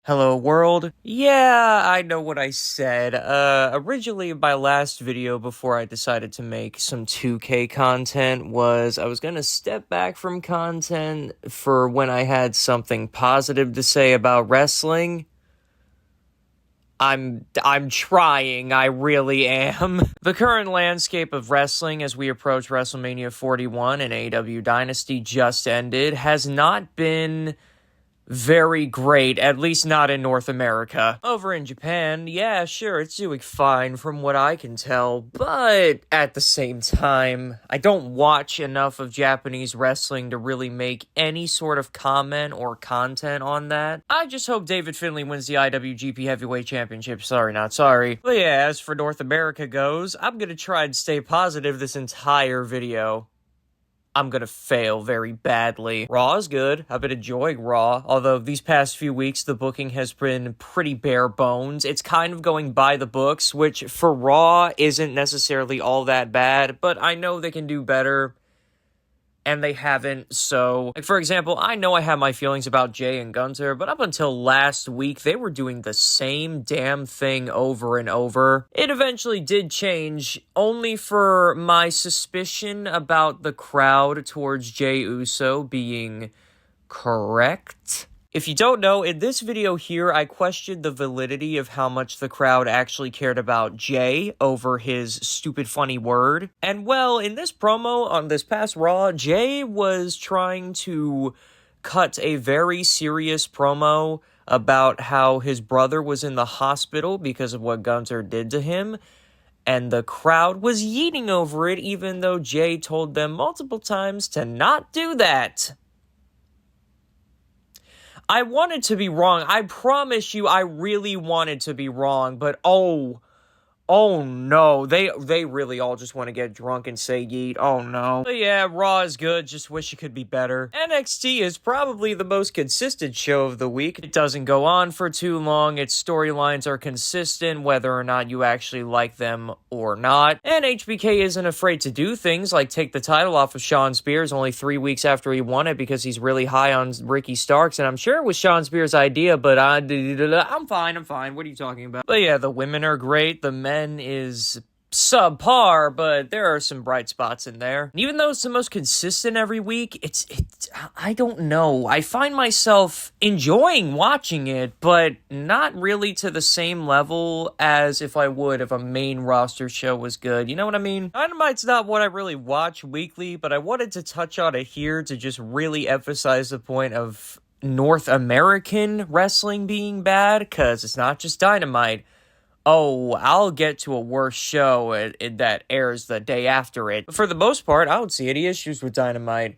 Hello world. Yeah, I know what I said. Originally my last video before I decided to make some 2K content was I was gonna step back from content for when I had something positive to say about wrestling. I'm trying, I really am. The current landscape of wrestling as we approach WrestleMania 41 and AEW Dynasty just ended has not been very great, at least not in North America. Over in Japan, yeah, sure, it's doing fine from what I can tell, but at the same time, I don't watch enough of Japanese wrestling to really make any sort of comment or content on that. I just hope David Finlay wins the IWGP Heavyweight Championship, sorry not sorry. But yeah, as for North America goes, I'm gonna try and stay positive this entire video. I'm gonna fail very badly. Raw is good. I've been enjoying Raw, although these past few weeks the booking has been pretty bare bones. It's kind of going by the books, which for Raw isn't necessarily all that bad, but I know they can do better, and they haven't, so... Like, for example, I know I have my feelings about Jay and Gunther, but up until last week, they were doing the same damn thing over and over. It eventually did change, only for my suspicion about the crowd towards Jay Uso being correct. If you don't know, in this video here, I questioned the validity of how much the crowd actually cared about Jay over his stupid funny word. And well, in this promo on this past Raw, Jay was trying to cut a very serious promo about how his brother was in the hospital because of what Gunther did to him. And the crowd was yeeting over it, even though Jay told them multiple times to not do that. I wanted to be wrong. I promise you, I really wanted to be wrong, but oh no, they really all just want to get drunk and say yeet. Oh no. But yeah, Raw is good, just wish it could be better. NXT is probably the most consistent show of the week. It doesn't go on for too long, its storylines are consistent whether or not you actually like them or not. And HBK isn't afraid to do things like take the title off of Shawn Spears only 3 weeks after he won it because he's really high on Ricky Starks, and I'm sure it was Shawn Spears' idea, but I'm fine, what are you talking about? But yeah, the women are great, the men is subpar, but there are some bright spots in there. And even though it's the most consistent every week, it's I don't know. I find myself enjoying watching it, but not really to the same level as if I would if a main roster show was good. You know what I mean? Dynamite's not what I really watch weekly, but I wanted to touch on it here to just really emphasize the point of North American wrestling being bad, because it's not just Dynamite. Oh, I'll get to a worse show that airs the day after it. But for the most part, I don't see any issues with Dynamite.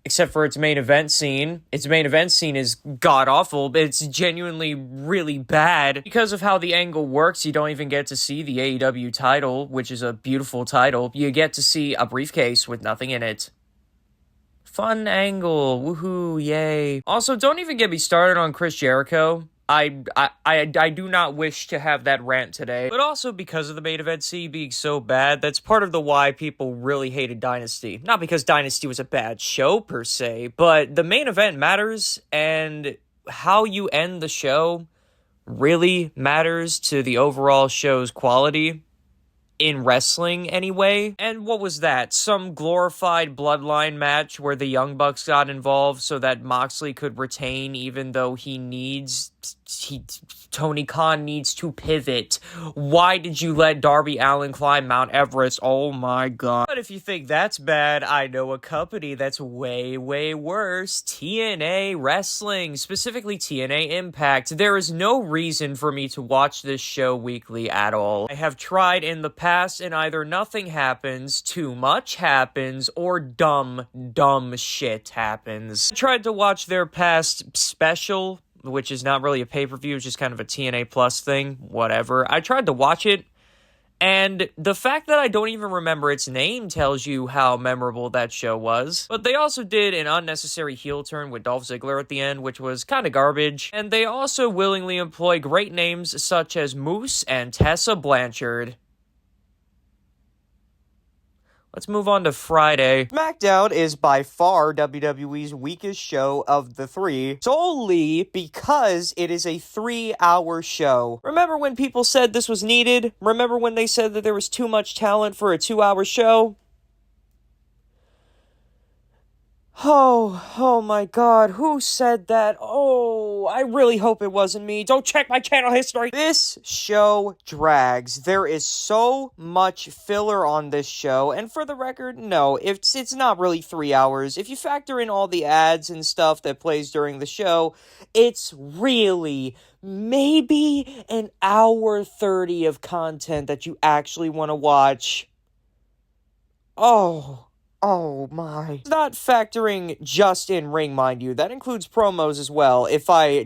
Except for its main event scene. Its main event scene is god-awful, but it's genuinely really bad. Because of how the angle works, you don't even get to see the AEW title, which is a beautiful title. You get to see a briefcase with nothing in it. Fun angle. Woohoo, yay. Also, don't even get me started on Chris Jericho. I do not wish to have that rant today, but also because of the main event scene being so bad, that's part of the why people really hated Dynasty. Not because Dynasty was a bad show per se, but the main event matters, and how you end the show really matters to the overall show's quality. In wrestling, anyway. And what was that? Some glorified bloodline match where the Young Bucks got involved so that Moxley could retain even though Tony Khan needs to pivot. Why did you let Darby Allin climb Mount Everest? Oh my god. But if you think that's bad, I know a company that's way, way worse. TNA Wrestling, specifically TNA Impact. There is no reason for me to watch this show weekly at all. I have tried in the past, and either nothing happens, too much happens, or dumb shit happens. I tried to watch their past special, which is not really a pay-per-view, it's just kind of a TNA Plus thing, whatever. I tried to watch it, and the fact that I don't even remember its name tells you how memorable that show was. But they also did an unnecessary heel turn with Dolph Ziggler at the end, which was kind of garbage. And they also willingly employ great names such as Moose and Tessa Blanchard. Let's move on to Friday. SmackDown is by far WWE's weakest show of the three, solely because it is a 3-hour show. Remember when people said this was needed? Remember when they said that there was too much talent for a 2-hour show? Oh my god, who said that? Oh, I really hope it wasn't me. Don't check my channel history. This show drags. There is so much filler on this show, and for the record, no, it's not really 3 hours. If you factor in all the ads and stuff that plays during the show, it's really maybe an hour 30 of content that you actually want to watch. Oh my. Not factoring just in ring, mind you. That includes promos as well. If I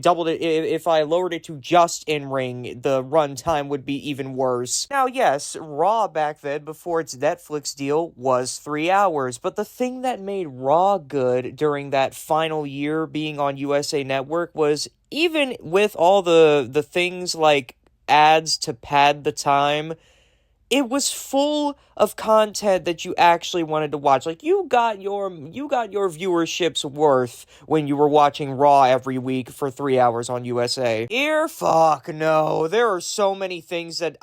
lowered it to just in ring, the runtime would be even worse. Now, yes, Raw back then, before its Netflix deal, was 3 hours. But the thing that made Raw good during that final year being on USA Network was, even with all the things like ads to pad the time, it was full of content that you actually wanted to watch. Like, you got your viewership's worth when you were watching Raw every week for 3 hours on USA. Fuck no. There are so many things that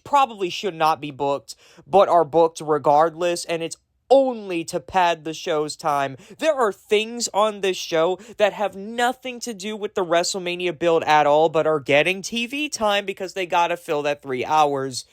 probably should not be booked, but are booked regardless, and it's only to pad the show's time. There are things on this show that have nothing to do with the WrestleMania build at all, but are getting TV time because they gotta fill that 3 hours.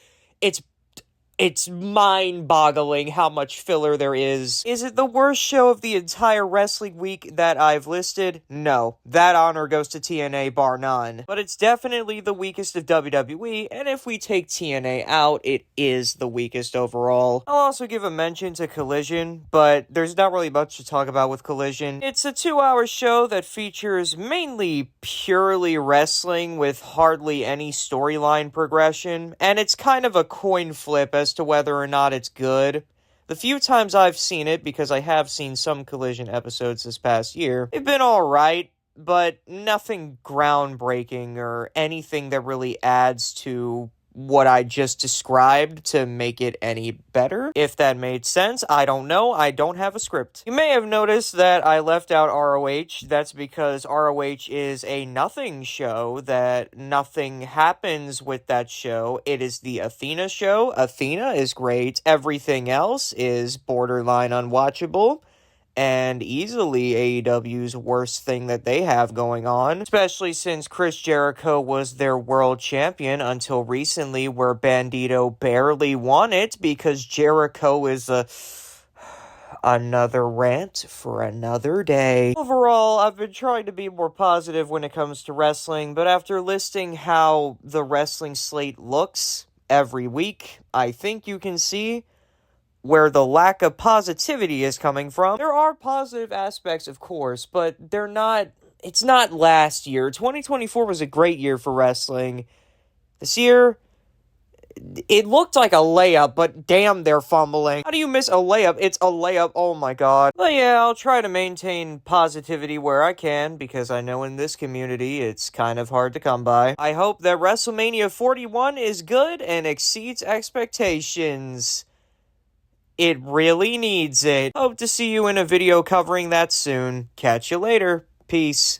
It's mind-boggling how much filler there is. Is it the worst show of the entire wrestling week that I've listed? No. That honor goes to TNA, bar none. But it's definitely the weakest of WWE, and if we take TNA out, it is the weakest overall. I'll also give a mention to Collision, but there's not really much to talk about with Collision. It's a 2-hour show that features mainly purely wrestling with hardly any storyline progression, and it's kind of a coin flip as to whether or not it's good. The few times I've seen it, because I have seen some Collision episodes this past year, they've been alright, but nothing groundbreaking or anything that really adds to what I just described to make it any better. If that made sense, I don't know. I don't have a script. You may have noticed that I left out ROH. That's because ROH is a nothing show, that nothing happens with that show. It is the Athena show. Athena is great. Everything else is borderline unwatchable, and easily AEW's worst thing that they have going on, especially since Chris Jericho was their world champion until recently, where Bandito barely won it because Jericho is another rant for another day. Overall, I've been trying to be more positive when it comes to wrestling, but after listing how the wrestling slate looks every week, I think you can see where the lack of positivity is coming from. There are positive aspects, of course, but it's not last year. 2024 was a great year for wrestling. This year, it looked like a layup, but damn, they're fumbling. How do you miss a layup? It's a layup, oh my god. But yeah, I'll try to maintain positivity where I can, because I know in this community, it's kind of hard to come by. I hope that WrestleMania 41 is good and exceeds expectations. It really needs it. Hope to see you in a video covering that soon. Catch you later. Peace.